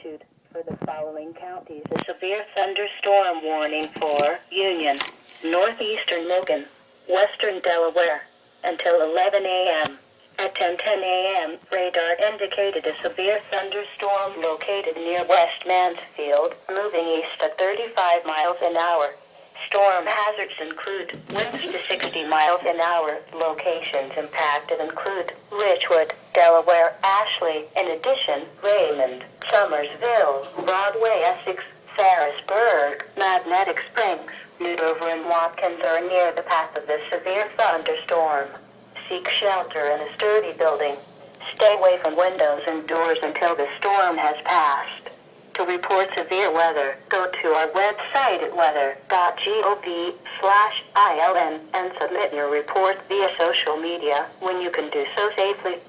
issued for the following counties. A severe thunderstorm warning for Union, northeastern Logan, western Delaware, until 11 a.m. At 10:10 a.m., radar indicated a severe thunderstorm located near West Mansfield, moving east at 35 miles an hour. Storm hazards include winds to 60 miles an hour. Locations impacted include Richwood, Delaware, Ashley, in addition, Raymond, Somersville, Broadway, Essex, Ferrisburg, Magnetic Springs, Newdover, and Watkins are near the path of the severe thunderstorm. Seek shelter in a sturdy building. Stay away from windows and doors until the storm has passed. To report severe weather, go to our website at weather.gov/ILN and submit your report via social media when you can do so safely.